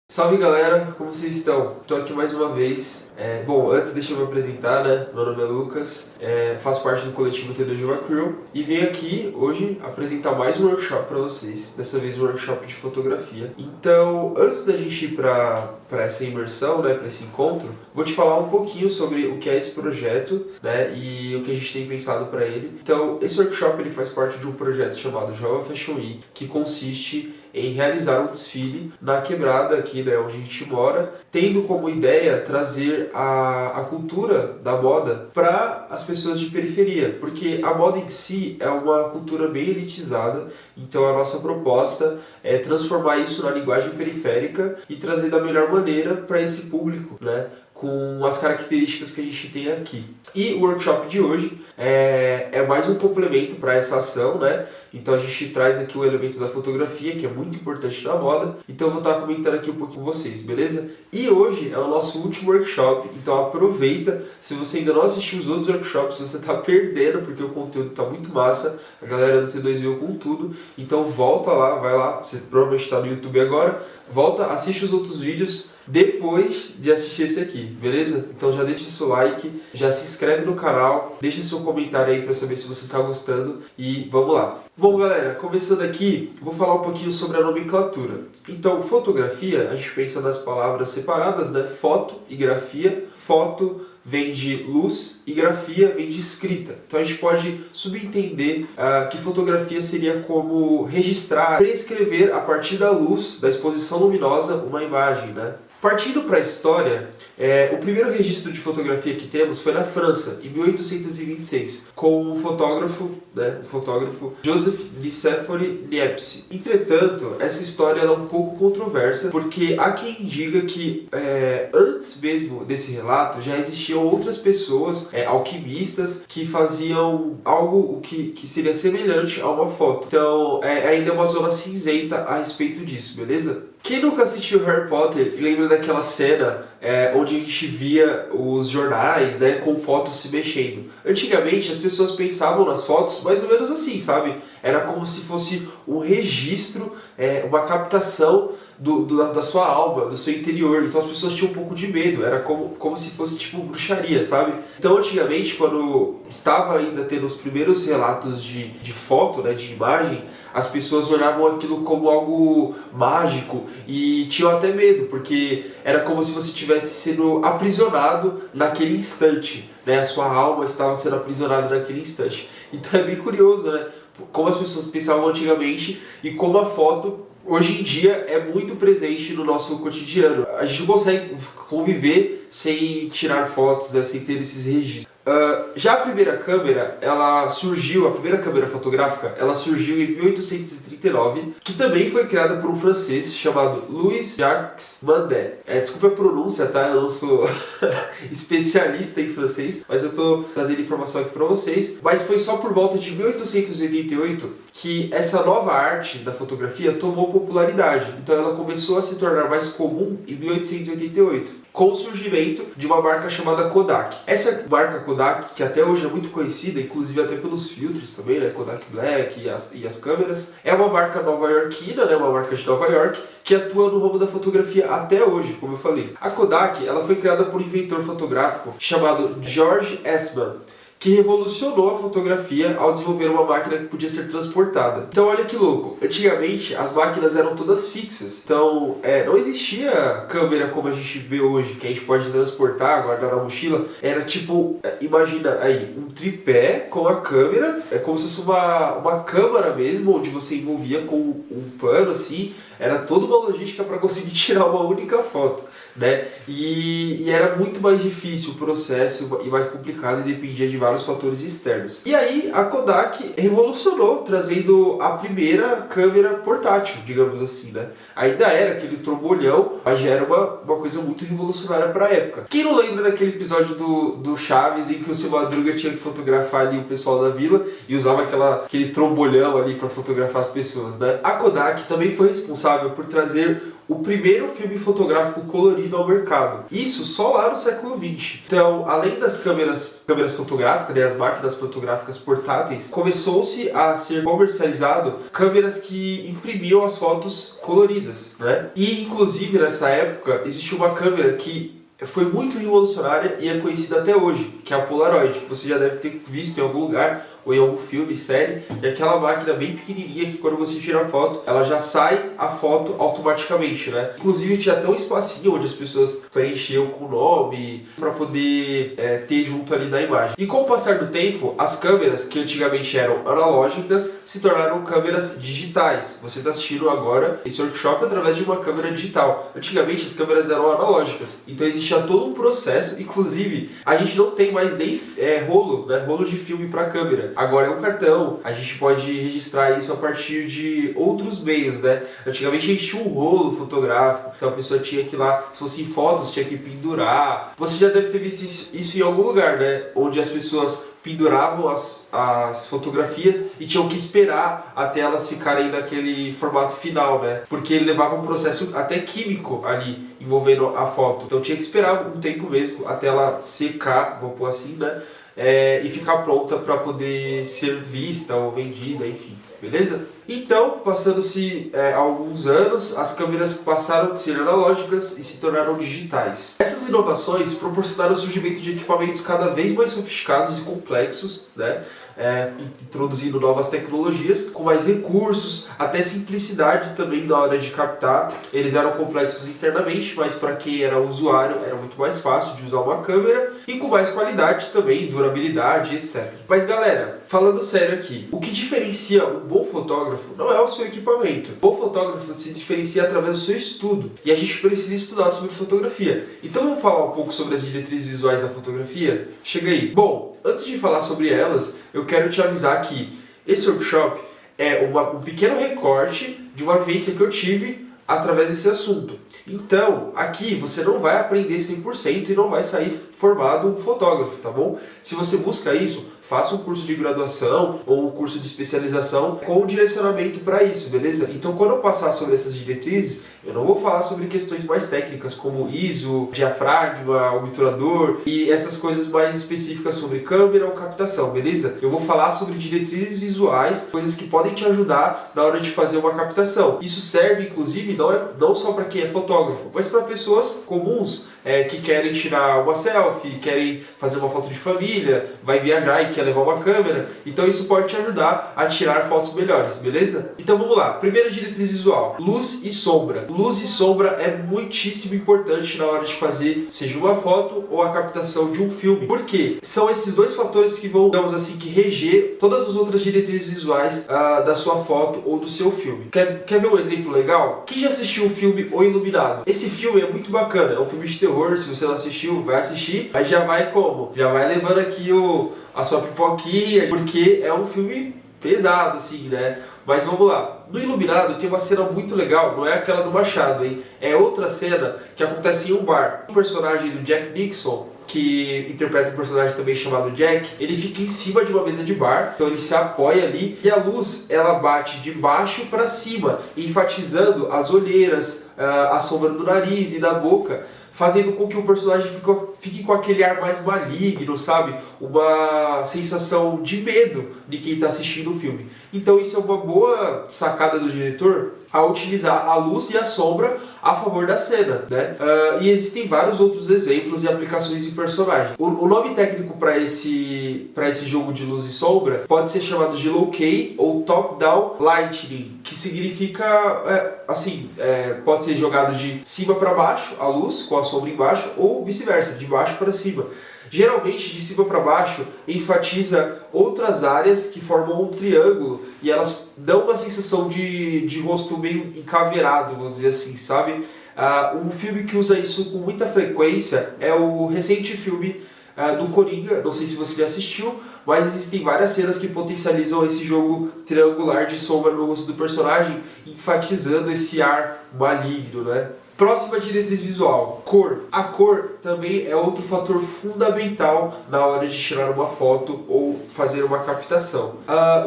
Salve galera, como vocês estão? Estou aqui mais uma vez. Bom, antes deixa eu me apresentar, né? Meu nome é Lucas, faço parte do coletivo T2 Jova Crew e venho aqui hoje apresentar mais um workshop para vocês, dessa vez um workshop de fotografia. Então, antes da gente ir para essa imersão, né, para esse encontro, vou te falar um pouquinho sobre o que é esse projeto, né, e o que a gente tem pensado para ele. Então, esse workshop ele faz parte de um projeto chamado Jova Fashion Week, que consiste em realizar um desfile na quebrada aqui, né, onde a gente mora, tendo como ideia trazer a cultura da moda para as pessoas de periferia, porque a moda em si é uma cultura bem elitizada, então a nossa proposta é transformar isso na linguagem periférica e trazer da melhor maneira para esse público, né, com as características que a gente tem aqui. E o workshop de hoje é mais um complemento para essa ação, né? Então a gente traz aqui o elemento da fotografia, que é muito importante na moda. Então eu vou estar comentando aqui um pouquinho com vocês, beleza? E hoje é o nosso último workshop, então aproveita. Se você ainda não assistiu os outros workshops, você está perdendo, porque o conteúdo está muito massa. A galera do T2 veio com tudo. Então volta lá, vai lá, você provavelmente está no YouTube agora. Volta, assiste os outros vídeos depois de assistir esse aqui, beleza? Então já deixa seu like, já se inscreve no canal, deixa seu comentário aí para saber se você está gostando e vamos lá. Bom galera, começando aqui, vou falar um pouquinho sobre a nomenclatura. Então, fotografia, a gente pensa nas palavras separadas, né? Foto e grafia. Foto vem de luz e grafia vem de escrita. Então a gente pode subentender que fotografia seria como registrar, prescrever a partir da luz, da exposição luminosa, uma imagem, né? Partindo para a história, o primeiro registro de fotografia que temos foi na França, em 1826, com o fotógrafo Joseph Nicéphore Niepce. Entretanto, essa história é um pouco controversa, porque há quem diga que antes mesmo desse relato já existiam outras pessoas, alquimistas, que faziam algo que seria semelhante a uma foto. Então, ainda é uma zona cinzenta a respeito disso, beleza? Quem nunca assistiu Harry Potter lembra daquela cena onde a gente via os jornais, né, com fotos se mexendo? Antigamente as pessoas pensavam nas fotos mais ou menos assim, sabe? Era como se fosse um registro, uma captação da sua alma, do seu interior. Então as pessoas tinham um pouco de medo, era como se fosse tipo bruxaria, sabe? Então antigamente, quando estava ainda tendo os primeiros relatos de foto, né, de imagem, as pessoas olhavam aquilo como algo mágico e tinham até medo, porque era como se você estivesse sendo aprisionado naquele instante, né? A sua alma estava sendo aprisionada naquele instante. Então é bem curioso, né? Como as pessoas pensavam antigamente e como a foto hoje em dia é muito presente no nosso cotidiano. A gente não consegue conviver sem tirar fotos, né? Sem ter esses registros. Já a primeira câmera, a primeira câmera fotográfica, ela surgiu em 1839, que também foi criada por um francês chamado Louis-Jacques Mandé. Desculpa a pronúncia, tá? Eu não sou especialista em francês, mas eu tô trazendo informação aqui para vocês. Mas foi só por volta de 1888 que essa nova arte da fotografia tomou popularidade. Então ela começou a se tornar mais comum em 1888. Com o surgimento de uma marca chamada Kodak. Essa marca Kodak, que até hoje é muito conhecida, inclusive até pelos filtros também, né, Kodak Black e as câmeras, é uma marca nova-iorquina, né, uma marca de Nova York, que atua no ramo da fotografia até hoje, como eu falei. A Kodak, ela foi criada por um inventor fotográfico chamado George Eastman, que revolucionou a fotografia ao desenvolver uma máquina que podia ser transportada. Então olha que louco, antigamente as máquinas eram todas fixas, então não existia câmera como a gente vê hoje, que a gente pode transportar, guardar na mochila. Era tipo, imagina aí, um tripé com a câmera, é como se fosse uma câmera mesmo, onde você envolvia com um pano assim, era toda uma logística para conseguir tirar uma única foto, né? E era muito mais difícil o processo e mais complicado e dependia de vários fatores externos. E aí a Kodak revolucionou, trazendo a primeira câmera portátil, digamos assim, né? Ainda era aquele trombolhão, mas já era uma coisa muito revolucionária para a época. Quem não lembra daquele episódio do Chaves em que o Seu Madruga tinha que fotografar ali o pessoal da vila e usava aquele trombolhão ali para fotografar as pessoas, né? A Kodak também foi responsável por trazer o primeiro filme fotográfico colorido ao mercado. Isso só lá no século XX. Então, além das câmeras fotográficas, né, as máquinas fotográficas portáteis, começou-se a ser comercializado câmeras que imprimiam as fotos coloridas, né? E, inclusive, nessa época, existiu uma câmera que foi muito revolucionária e é conhecida até hoje, que é a Polaroid. Você já deve ter visto em algum lugar, ou em algum filme, série, que é aquela máquina bem pequenininha que quando você tira a foto, ela já sai a foto automaticamente, né? Inclusive tinha até um espacinho onde as pessoas preenchiam com o nome para poder ter junto ali na imagem. E com o passar do tempo, as câmeras que antigamente eram analógicas se tornaram câmeras digitais. Você está assistindo agora esse workshop através de uma câmera digital. Antigamente as câmeras eram analógicas, então existia todo um processo, inclusive a gente não tem mais nem rolo, né? Rolo de filme para câmera. Agora é um cartão, a gente pode registrar isso a partir de outros meios, né? Antigamente a gente tinha um rolo fotográfico, então a pessoa tinha que ir lá, se fosse em fotos, tinha que pendurar. Você já deve ter visto isso em algum lugar, né? Onde as pessoas penduravam as fotografias e tinham que esperar até elas ficarem naquele formato final, né? Porque ele levava um processo até químico ali envolvendo a foto. Então tinha que esperar um tempo mesmo até ela secar, vamos pôr assim, né? E ficar pronta para poder ser vista ou vendida, enfim, beleza? Então, passando-se alguns anos, as câmeras passaram de ser analógicas e se tornaram digitais. Essas inovações proporcionaram o surgimento de equipamentos cada vez mais sofisticados e complexos, né? Introduzindo novas tecnologias, com mais recursos, até simplicidade também na hora de captar. Eles eram complexos internamente, mas para quem era usuário era muito mais fácil de usar uma câmera e com mais qualidade também, durabilidade, etc. Mas galera, falando sério aqui, o que diferencia um bom fotógrafo não é o seu equipamento. O bom fotógrafo se diferencia através do seu estudo, e a gente precisa estudar sobre fotografia. Então vamos falar um pouco sobre as diretrizes visuais da fotografia? Chega aí! Bom, antes de falar sobre elas, eu quero te avisar que esse workshop é um pequeno recorte de uma vivência que eu tive através desse assunto. Então, aqui você não vai aprender 100% e não vai sair formado um fotógrafo, tá bom? Se você busca isso, faça um curso de graduação ou um curso de especialização com um direcionamento para isso, beleza? Então, quando eu passar sobre essas diretrizes, eu não vou falar sobre questões mais técnicas como ISO, diafragma, obturador e essas coisas mais específicas sobre câmera ou captação, beleza? Eu vou falar sobre diretrizes visuais, coisas que podem te ajudar na hora de fazer uma captação. Isso serve, inclusive, não só para quem é fotógrafo, mas para pessoas comuns que querem tirar uma selfie, querem fazer uma foto de família, vai viajar e quer levar uma câmera. Então isso pode te ajudar a tirar fotos melhores, beleza? Então vamos lá. Primeira diretriz visual, luz e sombra. Luz e sombra é muitíssimo importante na hora de fazer, seja uma foto ou a captação de um filme. Por quê? São esses dois fatores que vão, digamos assim, que reger todas as outras diretrizes visuais da sua foto ou do seu filme. Quer ver um exemplo legal? Quem já assistiu o filme O Iluminado? Esse filme é muito bacana, é um filme de terror. Se você não assistiu, vai assistir, mas já vai como? Já vai levando aqui a sua pipoquinha, porque é um filme pesado, assim, né? Mas vamos lá. No Iluminado tem uma cena muito legal, não é aquela do Machado, hein? É outra cena que acontece em um bar. O personagem do Jack Nicholson, que interpreta um personagem também chamado Jack, ele fica em cima de uma mesa de bar, então ele se apoia ali e a luz ela bate de baixo para cima, enfatizando as olheiras, a sombra do nariz e da boca, fazendo com que o personagem fique com aquele ar mais maligno, sabe? Uma sensação de medo de quem está assistindo o filme. Então isso é uma boa sacada do diretor a utilizar a luz e a sombra a favor da cena, né? E existem vários outros exemplos e aplicações de personagem. O nome técnico para esse jogo de luz e sombra pode ser chamado de low-key ou top-down lighting, que significa, pode ser jogado de cima para baixo, a luz com a sombra embaixo, ou vice-versa, de baixo para cima. Geralmente, de cima para baixo, enfatiza outras áreas que formam um triângulo e elas dão uma sensação de rosto meio encaveirado, vamos dizer assim, sabe? Um filme que usa isso com muita frequência é o recente filme do Coringa, não sei se você já assistiu, mas existem várias cenas que potencializam esse jogo triangular de sombra no rosto do personagem, enfatizando esse ar maligno, né? Próxima diretriz visual, cor. A cor também é outro fator fundamental na hora de tirar uma foto ou fazer uma captação.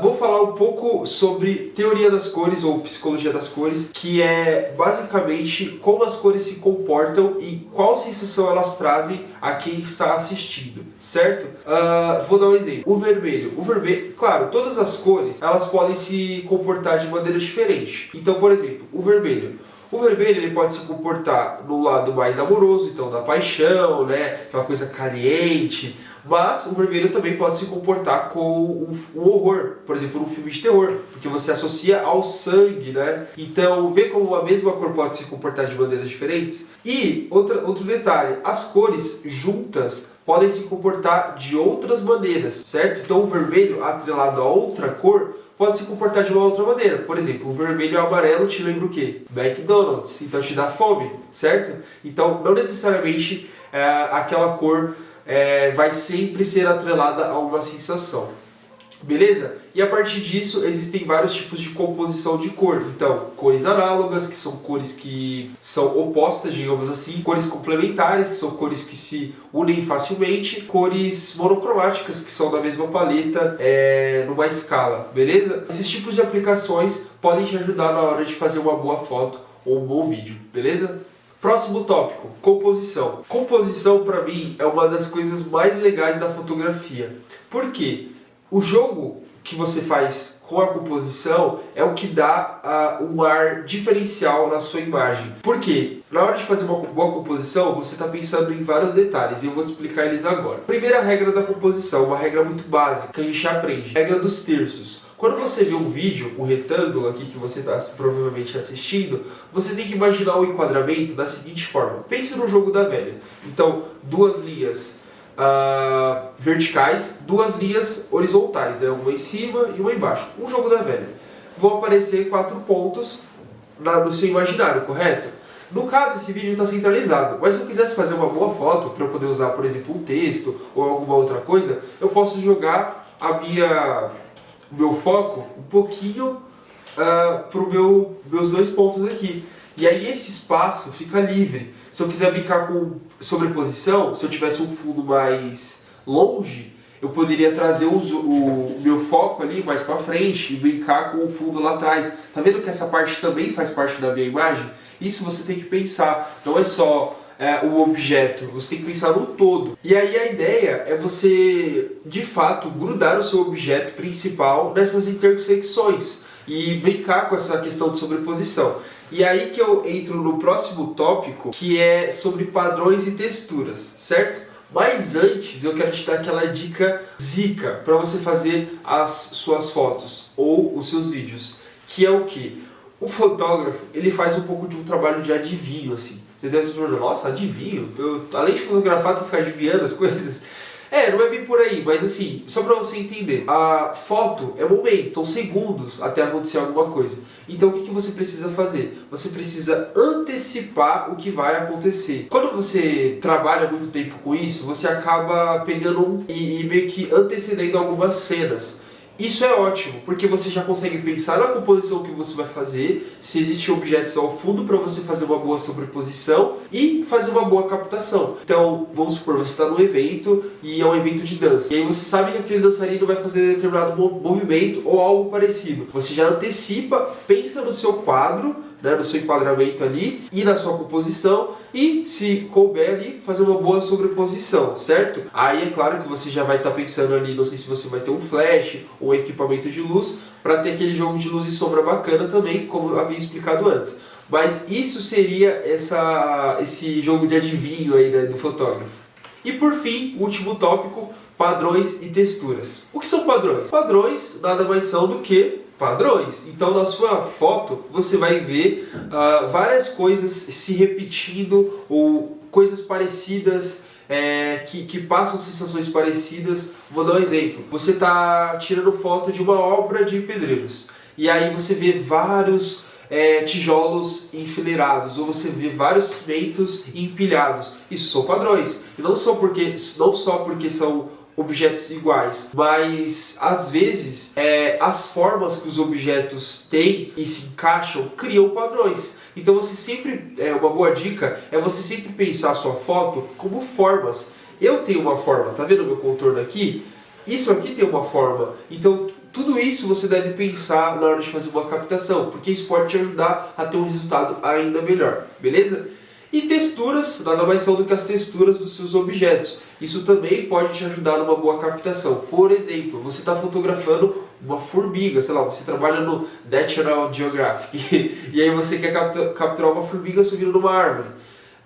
Vou falar um pouco sobre teoria das cores ou psicologia das cores, que é basicamente como as cores se comportam e qual sensação elas trazem a quem está assistindo, certo? Vou dar um exemplo. O vermelho, claro, todas as cores elas podem se comportar de maneira diferente. Então, por exemplo, o vermelho ele pode se comportar no lado mais amoroso, então da paixão, né, aquela coisa caliente, mas o vermelho também pode se comportar com o horror, por exemplo, num filme de terror, porque você associa ao sangue, né? Então, vê como a mesma cor pode se comportar de maneiras diferentes. E outro detalhe, as cores juntas podem se comportar de outras maneiras, certo? Então, o vermelho atrelado a outra cor pode se comportar de uma outra maneira. Por exemplo, o vermelho e o amarelo te lembra o quê? McDonald's. Então te dá fome, certo? Então não necessariamente aquela cor vai sempre ser atrelada a uma sensação. Beleza? E a partir disso existem vários tipos de composição de cor. Então, cores análogas, que são cores que são opostas, digamos assim. Cores complementares, que são cores que se unem facilmente. Cores monocromáticas, que são da mesma paleta, numa escala. Beleza? Esses tipos de aplicações podem te ajudar na hora de fazer uma boa foto ou um bom vídeo. Beleza? Próximo tópico, composição. Composição, para mim, é uma das coisas mais legais da fotografia. Por quê? O jogo que você faz com a composição é o que dá um ar diferencial na sua imagem. Por quê? Na hora de fazer uma boa composição, você está pensando em vários detalhes e eu vou te explicar eles agora. Primeira regra da composição, uma regra muito básica que a gente aprende, regra dos terços. Quando você vê um vídeo, um retângulo aqui que você está provavelmente assistindo, você tem que imaginar o enquadramento da seguinte forma. Pense no jogo da velha. Então, duas linhas verticais, duas linhas horizontais, né? Uma em cima e uma embaixo. Um jogo da velha. Vão aparecer 4 pontos no seu imaginário, correto? No caso, esse vídeo está centralizado, mas se eu quisesse fazer uma boa foto, para eu poder usar, por exemplo, um texto ou alguma outra coisa, eu posso jogar o meu foco um pouquinho para os meus 2 pontos aqui. E aí esse espaço fica livre. Se eu quiser brincar com sobreposição, se eu tivesse um fundo mais longe, eu poderia trazer o meu foco ali mais para frente e brincar com o fundo lá atrás. Tá vendo que essa parte também faz parte da minha imagem? Isso você tem que pensar. Não é só o objeto, você tem que pensar no todo. E aí a ideia é você, de fato, grudar o seu objeto principal nessas intersecções e brincar com essa questão de sobreposição. E aí que eu entro no próximo tópico, que é sobre padrões e texturas, certo? Mas antes eu quero te dar aquela dica zica para você fazer as suas fotos ou os seus vídeos, que é o quê? O fotógrafo, ele faz um pouco de um trabalho de adivinho, assim. Você deve se perguntar, nossa, adivinho? Além de fotografar, eu tenho que ficar adivinhando as coisas. Não é bem por aí, mas assim, só pra você entender, a foto é momento, são segundos até acontecer alguma coisa. Então o que você precisa fazer? Você precisa antecipar o que vai acontecer. Quando você trabalha muito tempo com isso, você acaba pegando e meio que antecedendo algumas cenas. Isso é ótimo, porque você já consegue pensar na composição que você vai fazer, se existem objetos ao fundo para você fazer uma boa sobreposição e fazer uma boa captação. Então, vamos supor, você está num evento e é um evento de dança. E aí você sabe que aquele dançarino vai fazer determinado movimento ou algo parecido. Você já antecipa, pensa no seu quadro, né, no seu enquadramento ali e na sua composição e, se couber ali, fazer uma boa sobreposição, certo? Aí é claro que você já vai estar pensando ali, não sei se você vai ter um flash ou um equipamento de luz para ter aquele jogo de luz e sombra bacana também, como eu havia explicado antes. Mas isso seria esse jogo de adivinho aí, né, do fotógrafo. E por fim, o último tópico, padrões e texturas. O que são padrões? Padrões nada mais são do que padrões. Então na sua foto você vai ver várias coisas se repetindo ou coisas parecidas que passam sensações parecidas. Vou dar um exemplo. Você está tirando foto de uma obra de pedreiros e aí você vê vários tijolos enfileirados ou você vê vários cimentos empilhados. Isso são padrões. E não só porque são objetos iguais, mas às vezes as formas que os objetos têm e se encaixam criam padrões. Então você sempre, uma boa dica é você sempre pensar a sua foto como formas. Eu tenho uma forma, tá vendo meu contorno aqui? Isso aqui tem uma forma. Então tudo isso você deve pensar na hora de fazer uma captação, porque isso pode te ajudar a ter um resultado ainda melhor, beleza? E texturas, nada mais são do que as texturas dos seus objetos. Isso também pode te ajudar numa boa captação. Por exemplo, você está fotografando uma formiga, sei lá, você trabalha no National Geographic e aí você quer capturar uma formiga subindo numa árvore.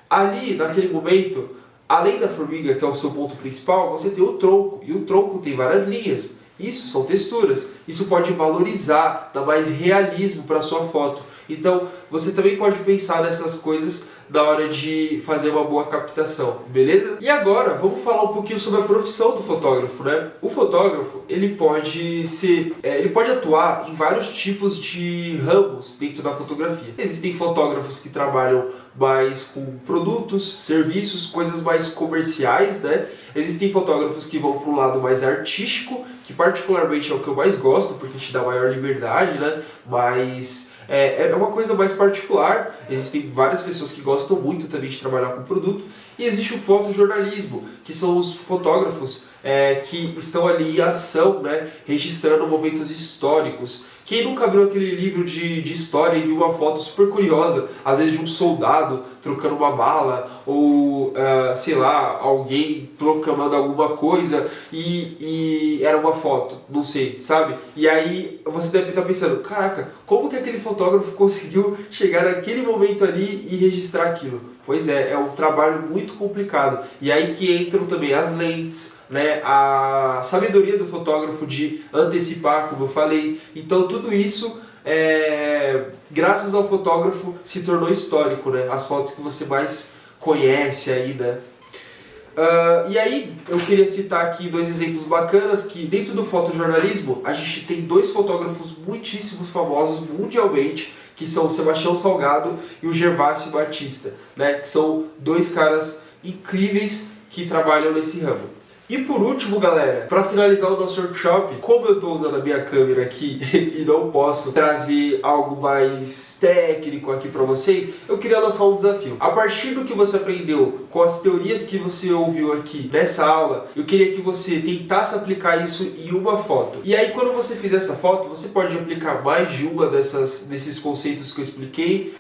Ali, naquele momento, além da formiga, que é o seu ponto principal, você tem o tronco, e o tronco tem várias linhas. Isso são texturas. Isso pode valorizar, dar mais realismo para a sua foto. Então, você também pode pensar nessas coisas na hora de fazer uma boa captação, beleza? E agora, vamos falar um pouquinho sobre a profissão do fotógrafo, né? O fotógrafo, ele pode atuar em vários tipos de ramos dentro da fotografia. Existem fotógrafos que trabalham mais com produtos, serviços, coisas mais comerciais, né? Existem fotógrafos que vão para um lado mais artístico, que particularmente é o que eu mais gosto, porque te dá maior liberdade, né? Mas é uma coisa mais particular. Existem várias pessoas que gostam muito também de trabalhar com produto. E existe o fotojornalismo, que são os fotógrafos que estão ali em ação, né, registrando momentos históricos. Quem nunca abriu aquele livro de história e viu uma foto super curiosa, às vezes de um soldado trocando uma bala, ou sei lá, alguém proclamando alguma coisa e era uma foto, não sei, sabe? E aí você deve estar pensando, caraca, como que aquele fotógrafo conseguiu chegar naquele momento ali e registrar aquilo? Pois é um trabalho muito complicado. E aí que entram também as lentes, né, a sabedoria do fotógrafo de antecipar, como eu falei. Então tudo isso, graças ao fotógrafo, se tornou histórico, né? As fotos que você mais conhece aí, né? E aí eu queria citar aqui dois exemplos bacanas, que dentro do fotojornalismo a gente tem dois fotógrafos muitíssimo famosos mundialmente, que são o Sebastião Salgado e o Gervásio Batista, né? Que são dois caras incríveis que trabalham nesse ramo. E por último, galera, para finalizar o nosso workshop, como eu estou usando a minha câmera aqui e não posso trazer algo mais técnico aqui para vocês, eu queria lançar um desafio. A partir do que você aprendeu com as teorias que você ouviu aqui nessa aula, eu queria que você tentasse aplicar isso em uma foto. E aí, quando você fizer essa foto, você pode aplicar mais de uma desses conceitos que eu expliquei,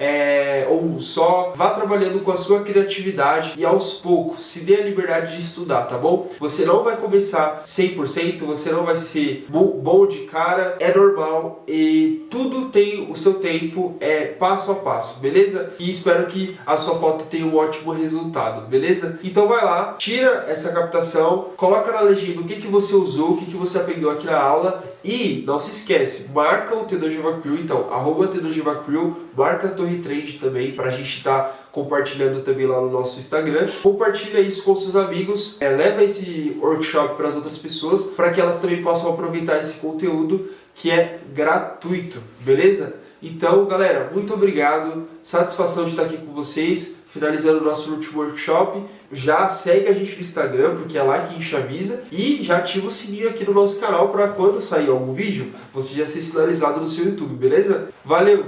ou um só. Vá trabalhando com a sua criatividade e aos poucos se dê a liberdade de estudar, tá bom? Você não vai começar 100%, você não vai ser bom de cara, é normal e tudo tem o seu tempo, passo a passo, beleza? E espero que a sua foto tenha um ótimo resultado, beleza? Então vai lá, tira essa captação, coloca na legenda o que você usou, o que você aprendeu aqui na aula e não se esquece, marca o T2GivaCrew, então, @T2GivaCrew, marca a Torre Trend também pra gente estar compartilhando também lá no nosso Instagram. Compartilha isso com seus amigos, leva esse workshop para as outras pessoas, para que elas também possam aproveitar esse conteúdo que é gratuito, beleza? Então, galera, muito obrigado, satisfação de estar aqui com vocês, finalizando o nosso último workshop. Já segue a gente no Instagram, porque é lá que a gente avisa, e já ativa o sininho aqui no nosso canal para quando sair algum vídeo, você já ser sinalizado no seu YouTube, beleza? Valeu!